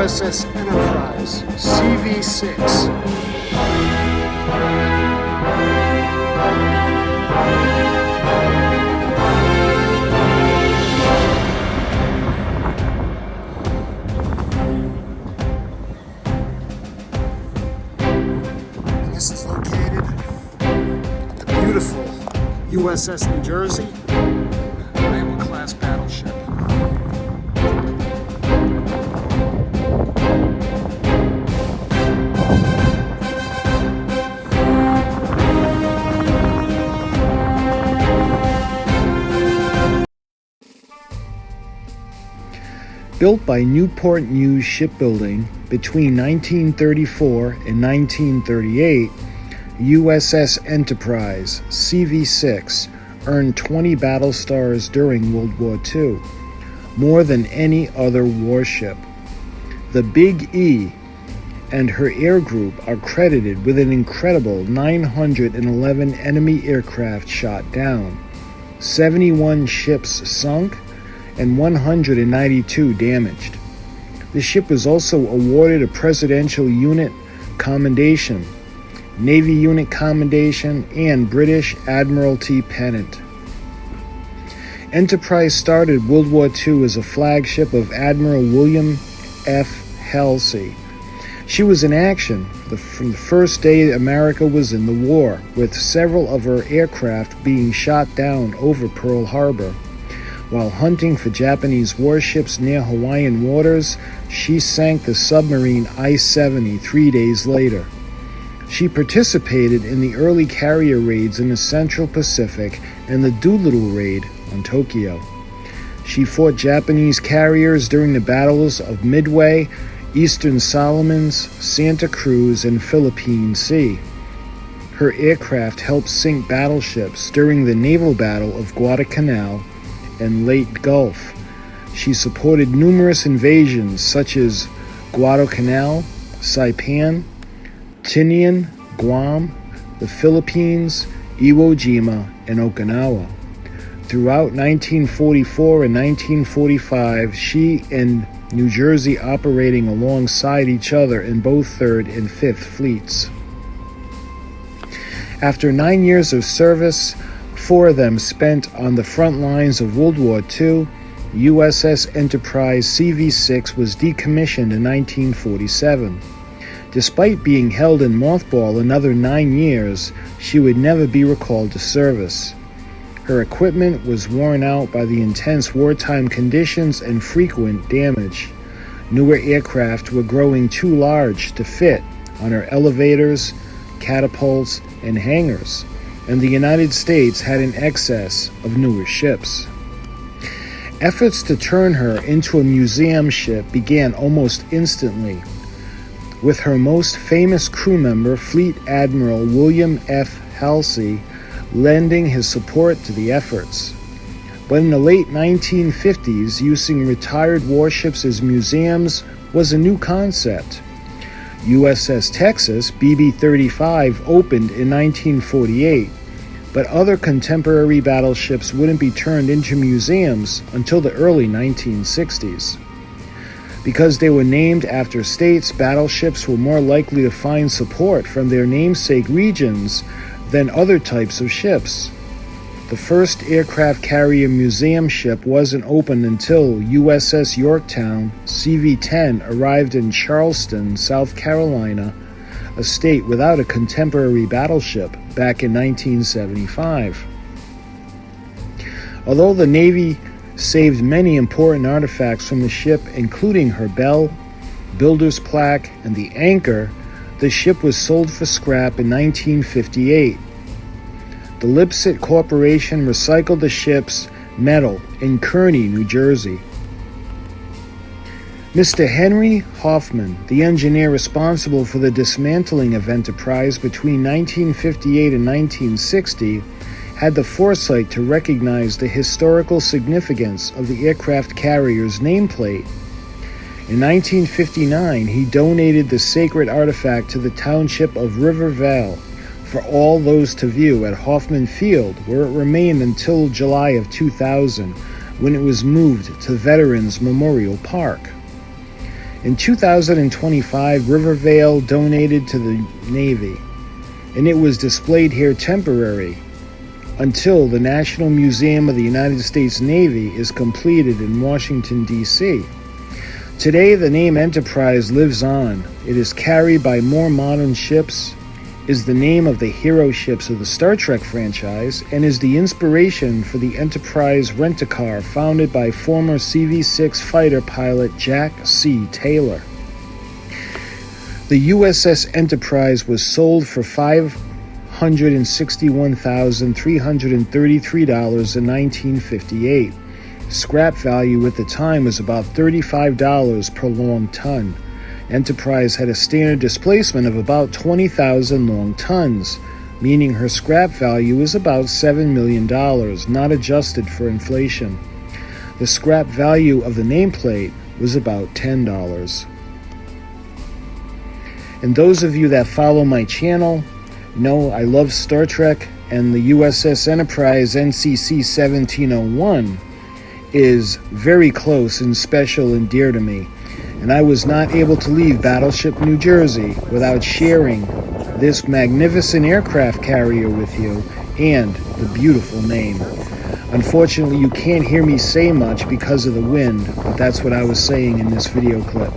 USS Enterprise, CV-6. This is located at the beautiful U.S.S. New Jersey, Iowa-class battleship. Built by Newport News Shipbuilding between 1934 and 1938, USS Enterprise, CV-6, earned 20 battle stars during World War II, more than any other warship. The Big E and her air group are credited with an incredible 911 enemy aircraft shot down, 71 ships sunk, and 192 damaged. The ship was also awarded a Presidential Unit Commendation, Navy Unit Commendation, and British Admiralty Pennant. Enterprise started World War II as a flagship of Admiral William F. Halsey. She was in action from the first day America was in the war, with several of her aircraft being shot down over Pearl Harbor. While hunting for Japanese warships near Hawaiian waters, she sank the submarine I-70 3 days later. She participated in the early carrier raids in the Central Pacific and the Doolittle raid on Tokyo. She fought Japanese carriers during the battles of Midway, Eastern Solomons, Santa Cruz, and Philippine Sea. Her aircraft helped sink battleships during the naval battle of Guadalcanal and Leyte Gulf. She supported numerous invasions such as Guadalcanal, Saipan, Tinian, Guam, the Philippines, Iwo Jima, and Okinawa. Throughout 1944 and 1945, she and New Jersey operating alongside each other in both 3rd and 5th Fleets. After 9 years of service, 4 of them spent on the front lines of World War II, USS Enterprise CV-6 was decommissioned in 1947. Despite being held in mothball another 9 years, she would never be recalled to service. Her equipment was worn out by the intense wartime conditions and frequent damage. Newer aircraft were growing too large to fit on her elevators, catapults, and hangars, and the United States had an excess of newer ships. Efforts to turn her into a museum ship began almost instantly, with her most famous crew member, Fleet Admiral William F. Halsey, lending his support to the efforts. But in the late 1950s, using retired warships as museums was a new concept. USS Texas, BB-35, opened in 1948, but other contemporary battleships wouldn't be turned into museums until the early 1960s. Because they were named after states, battleships were more likely to find support from their namesake regions than other types of ships. The first aircraft carrier museum ship wasn't opened until USS Yorktown CV-10 arrived in Charleston, South Carolina, a state without a contemporary battleship, back in 1975. Although the Navy saved many important artifacts from the ship, including her bell, builder's plaque, and the anchor, the ship was sold for scrap in 1958. The Lipset Corporation recycled the ship's metal in Kearney, New Jersey. Mr. Henry Hoffman, the engineer responsible for the dismantling of Enterprise between 1958 and 1960, had the foresight to recognize the historical significance of the aircraft carrier's nameplate. In 1959, he donated the sacred artifact to the township of River Vale for all those to view at Hoffman Field, where it remained until July of 2000, when it was moved to Veterans Memorial Park. In 2025, Rivervale donated to the Navy, and it was displayed here temporarily until the National Museum of the United States Navy is completed in Washington, D.C. Today, the name Enterprise lives on. It is carried by more modern ships, is the name of the hero ships of the Star Trek franchise, and is the inspiration for the Enterprise rent-a-car founded by former CV-6 fighter pilot Jack C. Taylor. The USS Enterprise was sold for $561,333 in 1958. Scrap value at the time was about $35 per long ton. Enterprise had a standard displacement of about 20,000 long tons, meaning her scrap value is about $7 million, not adjusted for inflation. The scrap value of the nameplate was about $10. And those of you that follow my channel know I love Star Trek, and the USS Enterprise NCC 1701 is very close and special and dear to me. And I was not able to leave Battleship New Jersey without sharing this magnificent aircraft carrier with you and the beautiful name. Unfortunately, you can't hear me say much because of the wind, but that's what I was saying in this video clip.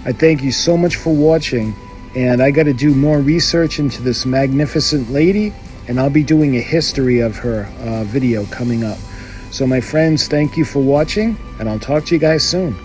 I thank you so much for watching, and I got to do more research into this magnificent lady, and I'll be doing a history of her video coming up. So my friends, thank you for watching, and I'll talk to you guys soon.